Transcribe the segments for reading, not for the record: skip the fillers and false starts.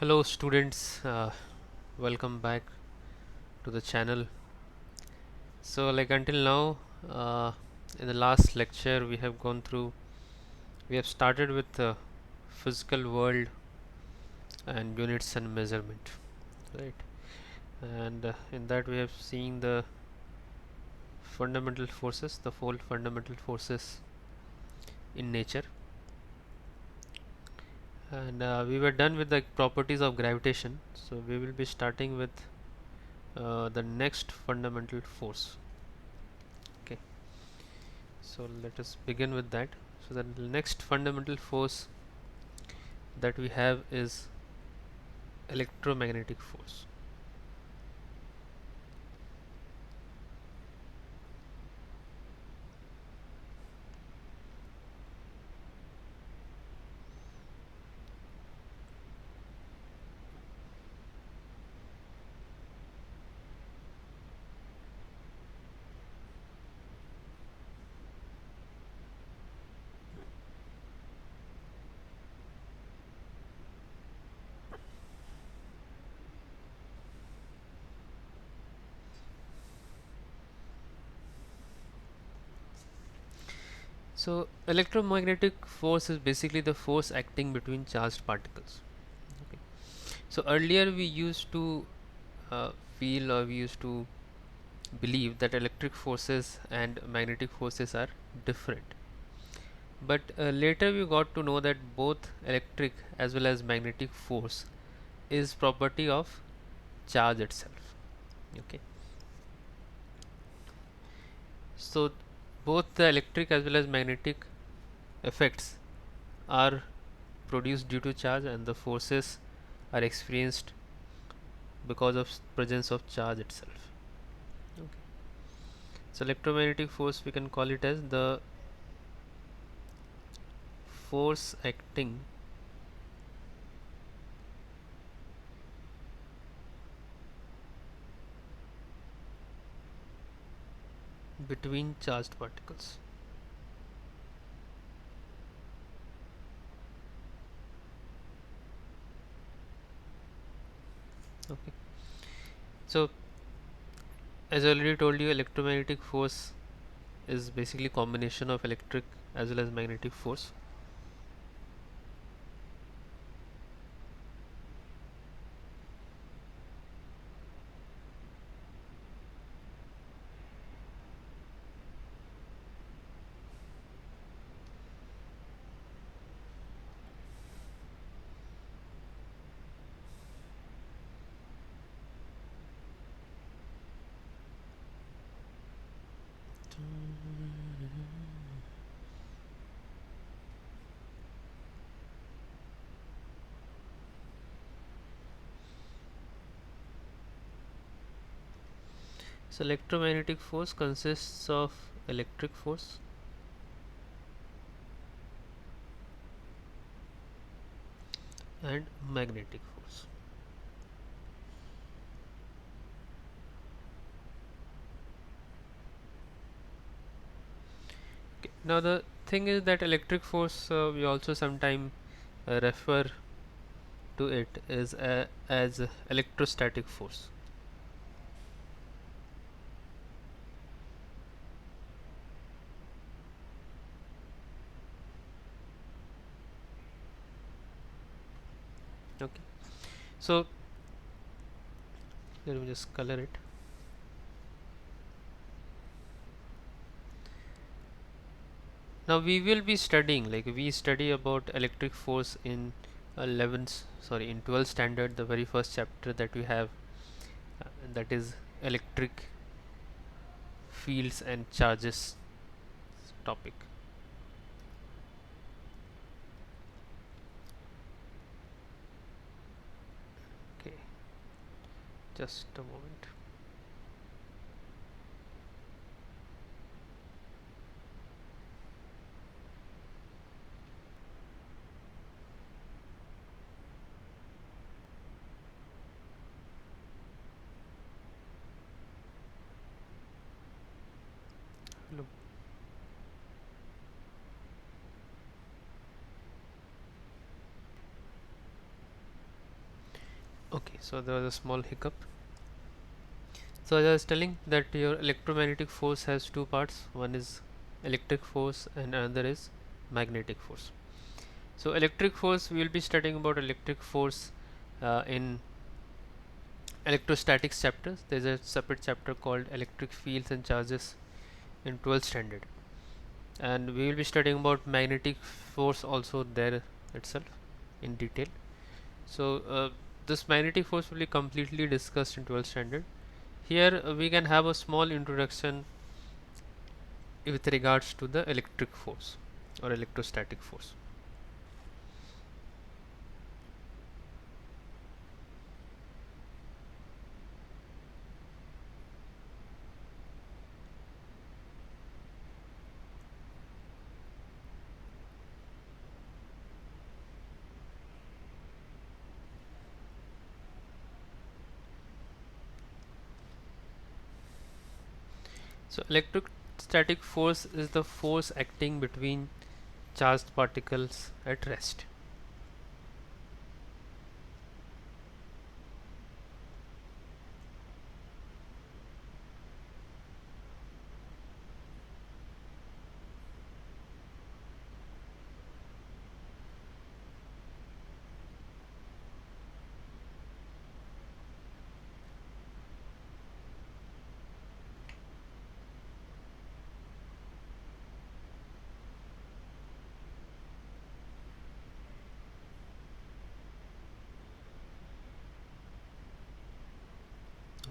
Hello students, welcome back to the channel. Until now, in the last lecture we have started with the physical world and units and measurement, right? And in that we have seen the fundamental forces, the four fundamental forces in nature, and we were done with the properties of gravitation. So we will be starting with the next fundamental force. Okay. So let us begin with that. So the next fundamental force that we have is electromagnetic force. So electromagnetic force is basically the force acting between charged particles. Okay. So earlier we used to uh, feel or we used to believe that electric forces and magnetic forces are different. But later we got to know that both electric as well as magnetic force is property of charge itself. Okay. So both the electric as well as magnetic effects are produced due to charge, and the forces are experienced because of presence of charge itself. Okay. So electromagnetic force, we can call it as the force acting between charged particles. Okay. So as I already told you, electromagnetic force is basically combination of electric as well as magnetic force. So electromagnetic force consists of electric force and magnetic force. Okay. Now the thing is that electric force, we also sometimes refer to it as electrostatic force. Okay. So let me just color it. Now we will be studying, like we study about electric force in 11th, sorry, in 12th standard, the very first chapter that we have, that is electric fields and charges topic. Okay, just a moment. Hello. Okay, so there was a small hiccup. So as I was telling that your electromagnetic force has two parts. One is electric force and another is magnetic force. So electric force, we will be studying about electric force in electrostatics chapters. There is a separate chapter called electric fields and charges in 12th standard, and we will be studying about magnetic force also there itself in detail. So this magnetic force will be completely discussed in 12th standard. Here we can have a small introduction with regards to the electric force or electrostatic force. So electrostatic force is the force acting between charged particles at rest.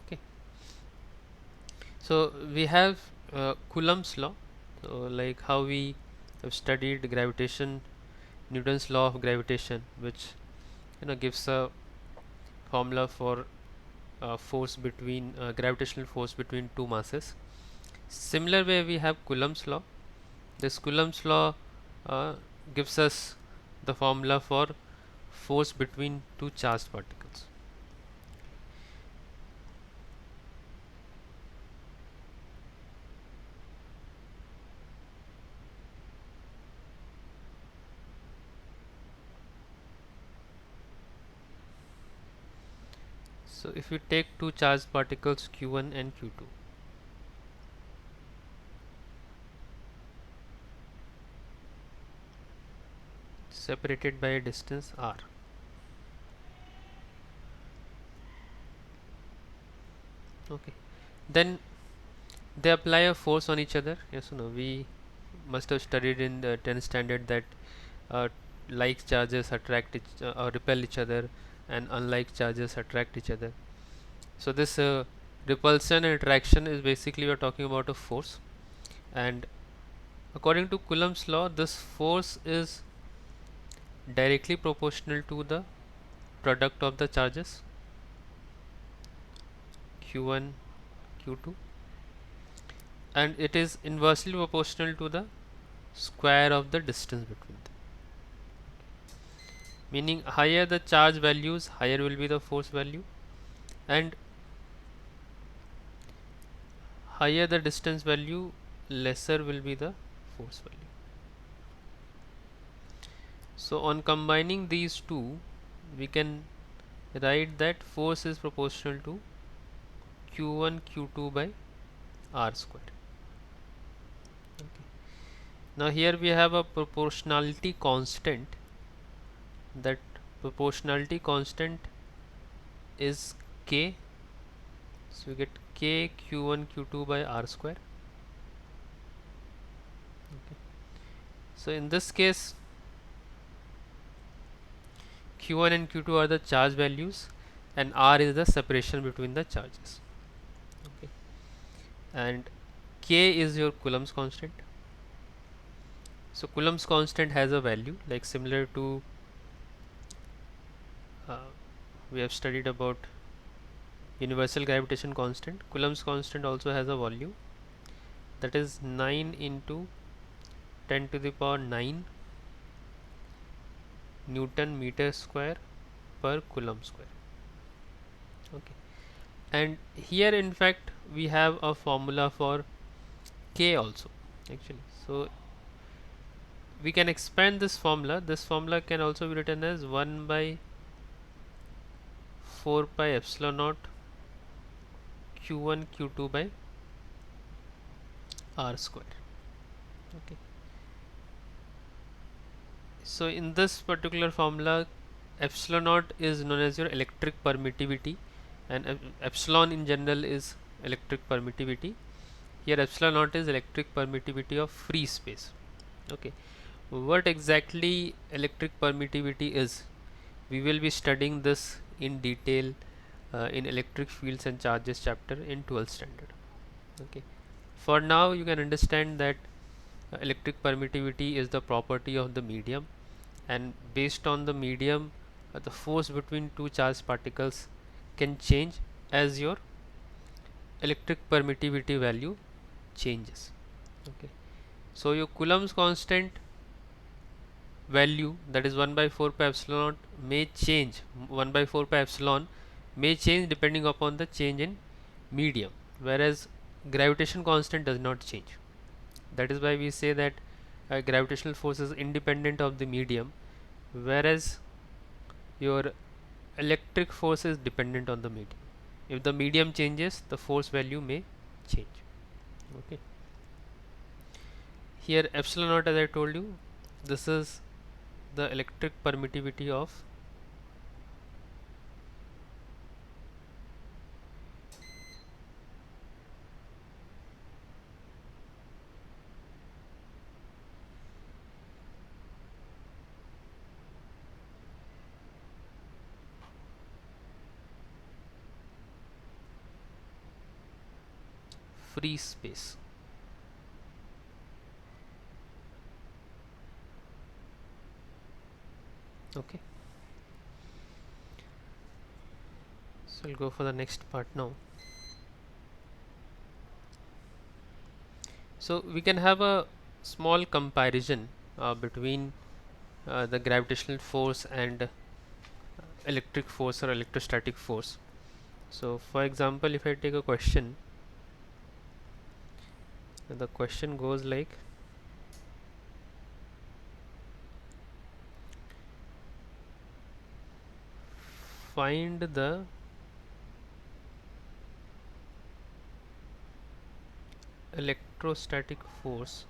Okay, so we have Coulomb's law. So like how we have studied gravitation, Newton's law of gravitation, which gives a formula for force between gravitational force between two masses. Similar way we have Coulomb's law. This Coulomb's law uh, gives us the formula for force between two charged particles. So if we take two charged particles q1 and q2, separated by a distance r, okay, then they apply a force on each other. Yes or no? We must have studied in the 10th standard that uh, like charges attract or repel each other, and unlike charges attract each other. So this repulsion and attraction is basically we are talking about a force, and according to Coulomb's law, this force is directly proportional to the product of the charges q1 q2, and it is inversely proportional to the square of the distance between them. Meaning higher the charge values, higher will be the force value, and higher the distance value, lesser will be the force value. So on combining these two, we can write that force is proportional to q1 q2 by r square. Okay. Now here we have a proportionality constant. That proportionality constant is k. So we get k q1 q2 by r square. Okay. So in this case, q1 and q2 are the charge values, and r is the separation between the charges. Okay. And k is your Coulomb's constant. So Coulomb's constant has a value like similar to we have studied about universal gravitation constant. Coulomb's constant also has a value, that is 9 into 10 to the power 9 Newton meter square per Coulomb square. Okay, and here in fact we have a formula for k also actually. So we can expand this formula. This formula can also be written as 1 by 4 pi epsilon naught q1 q2 by r square. Okay, so in this particular formula, epsilon naught is known as your electric permittivity, and epsilon in general is electric permittivity. Here epsilon naught is electric permittivity of free space. Okay, what exactly electric permittivity is, we will be studying this in detail in electric fields and charges chapter in 12th standard. Okay, for now you can understand that electric permittivity is the property of the medium, and based on the medium the force between two charged particles can change as your electric permittivity value changes. Okay, so your Coulomb's constant value, that is 1 by 4 pi epsilon may change, 1 by 4 pi epsilon may change depending upon the change in medium, whereas gravitation constant does not change. That is why we say that gravitational force is independent of the medium, whereas your electric force is dependent on the medium. If the medium changes, the force value may change. Okay, here epsilon naught, as I told you, this is the electric permittivity of free space. Okay, so I'll go for the next part now. So we can have a small comparison between the gravitational force and electric force or electrostatic force. So for example, if I take a question, the question goes like, find the electrostatic force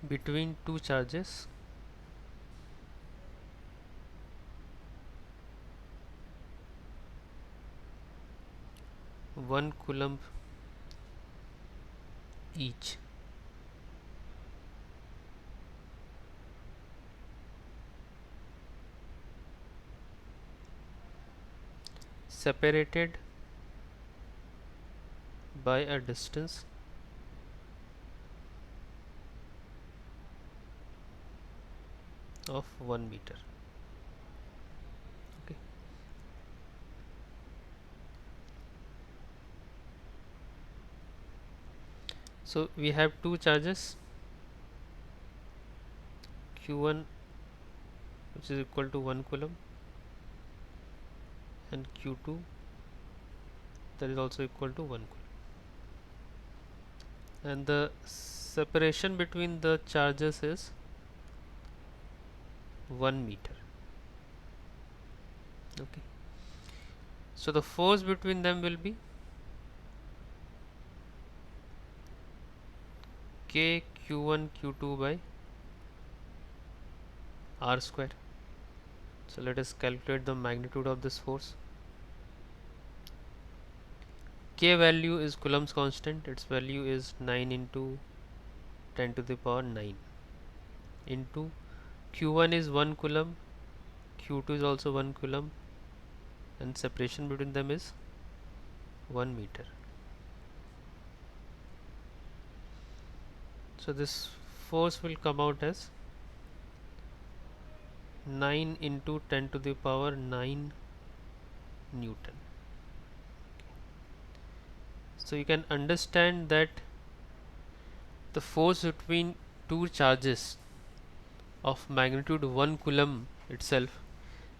between two charges one coulomb each. Separated by a distance of 1 meter. Okay, so we have two charges, q1 which is equal to 1 coulomb and q2 that is also equal to 1 coulomb, and the separation between the charges is 1 meter. Okay, so the force between them will be k q1 q2 by r square. So let us calculate the magnitude of this force. K value is Coulomb's constant, its value is 9 into 10 to the power 9 into q1 is 1 coulomb, q2 is also 1 coulomb, and separation between them is 1 meter. So this force will come out as 9 into 10 to the power 9 Newton. So you can understand that the force between two charges of magnitude 1 coulomb itself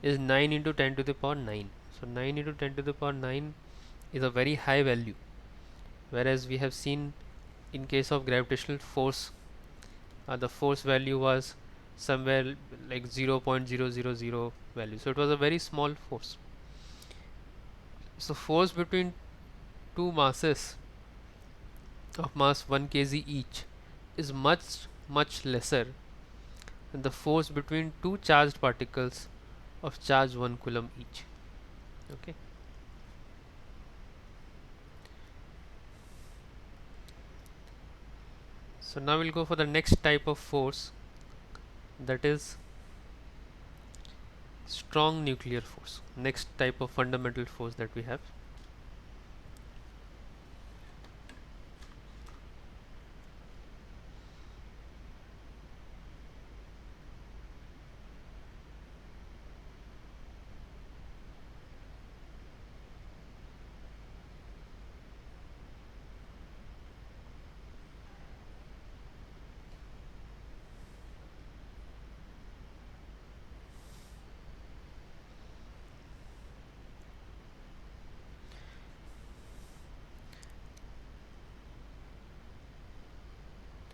is 9 into 10 to the power 9. So 9 into 10 to the power 9 is a very high value, whereas we have seen in case of gravitational force, the force value was somewhere like 0.000 value, so it was a very small force. So force between two masses of mass 1 kg each is much lesser than the force between two charged particles of charge 1 coulomb each. Okay. So now we'll go for the next type of force, that is strong nuclear force. Next type of fundamental force that we have.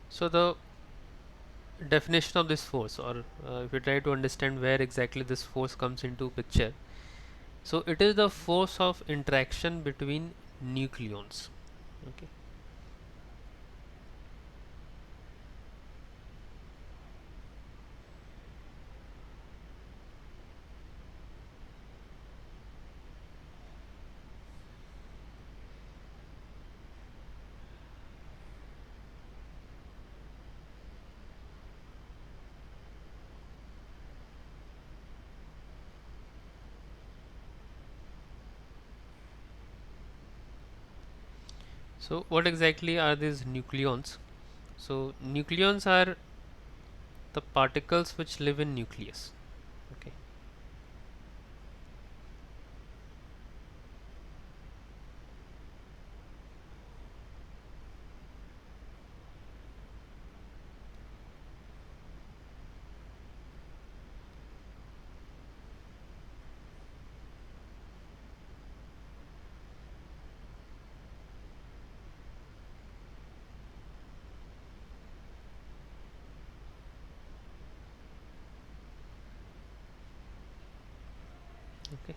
So the definition of this force, or if you try to understand where exactly this force comes into picture, so it is the force of interaction between nucleons. Okay. So what exactly are these nucleons? So nucleons are the particles which live in nucleus. Okay. Okay.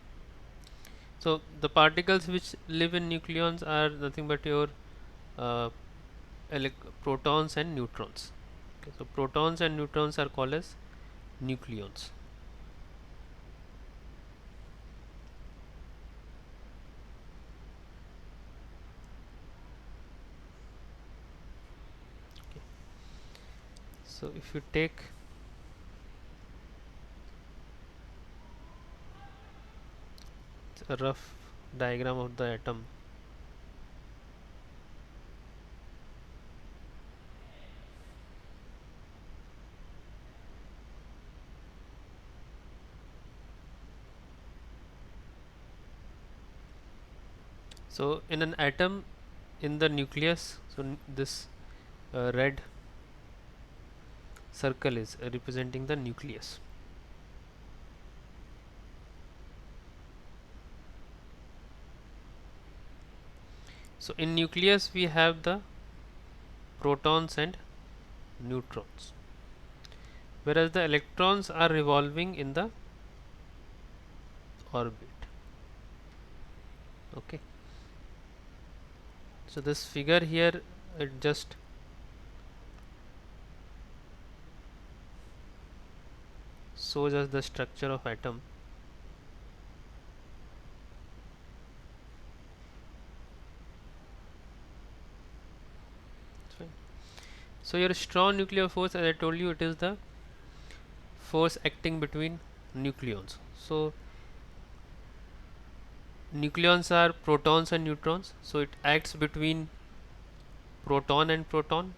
So the particles which live in nucleons are nothing but your uh, protons and neutrons. Okay. So protons and neutrons are called as nucleons. Okay. So if you take a rough diagram of the atom, so in an atom, in the nucleus, so this red circle is representing the nucleus. So in nucleus we have the protons and neutrons, whereas the electrons are revolving in the orbit. Okay. So this figure here, it just shows us the structure of atom. Fine. So your strong nuclear force, as I told you, it is the force acting between nucleons. So nucleons are protons and neutrons, so it acts between proton and proton,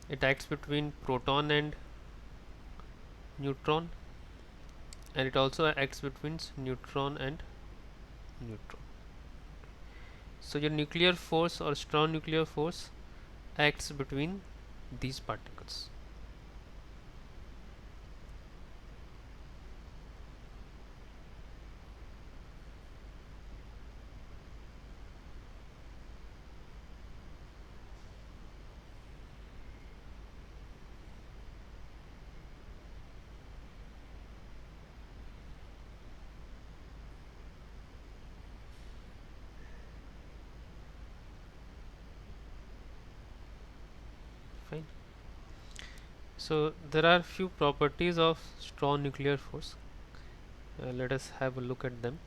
it acts between proton and neutron, and it also acts between neutron and neutron. So your nuclear force or strong nuclear force acts between these particles. So there are few properties of strong nuclear force. Let us have a look at them.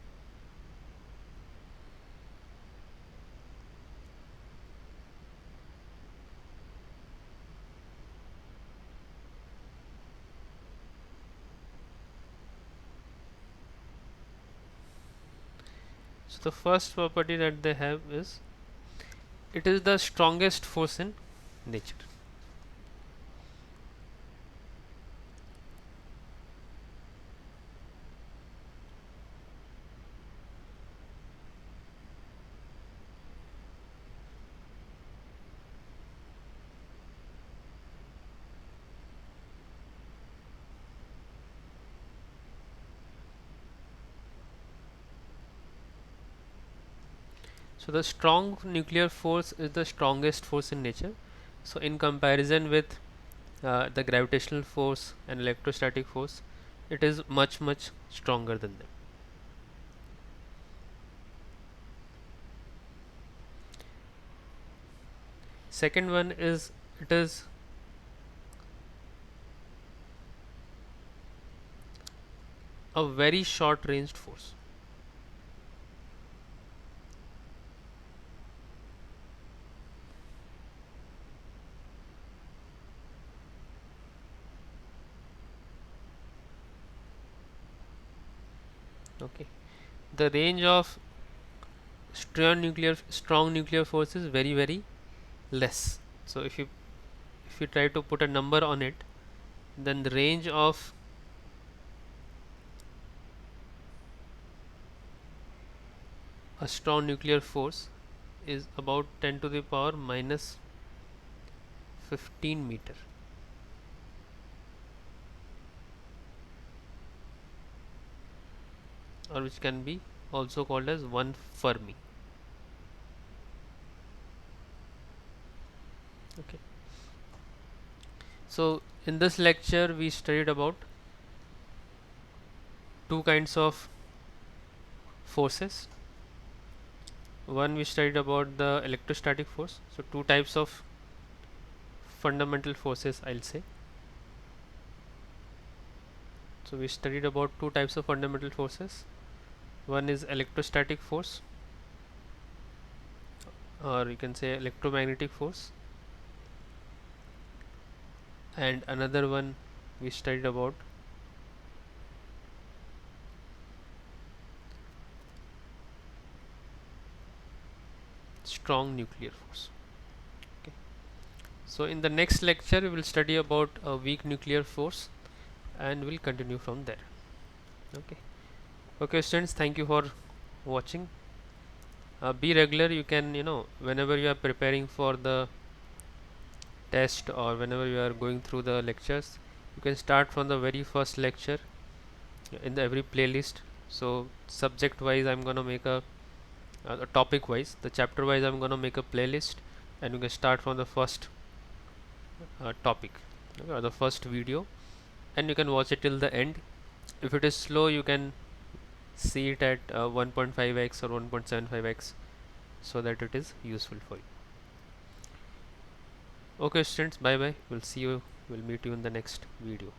So the first property that they have is it is the strongest force in nature. So the strong nuclear force is the strongest force in nature. So in comparison with the gravitational force and electrostatic force, it is much stronger than them. Second one is it is a very short ranged force. Okay, the range of strong nuclear force is very less. So if you try to put a number on it, then the range of a strong nuclear force is about 10 to the power minus 15 meter, or which can be also called as 1 Fermi. Okay, so in this lecture we studied about two kinds of forces. One, we studied about the electrostatic force, so two types of fundamental forces, I'll say. So we studied about two types of fundamental forces. One is electrostatic force, or you can say electromagnetic force, and another one we studied about strong nuclear force. Okay, so in the next lecture we will study about a weak nuclear force, and we'll continue from there. Okay, okay students, thank you for watching. Be regular. You can, whenever you are preparing for the test or whenever you are going through the lectures, you can start from the very first lecture in the every playlist. So subject wise I'm gonna make a topic wise, the chapter wise I'm gonna make a playlist, and you can start from the first topic, okay, or the first video, and you can watch it till the end. If it is slow, you can see it at 1.5x or 1.75x, so that it is useful for you. Okay students, bye bye, we'll see you, we'll meet you in the next video.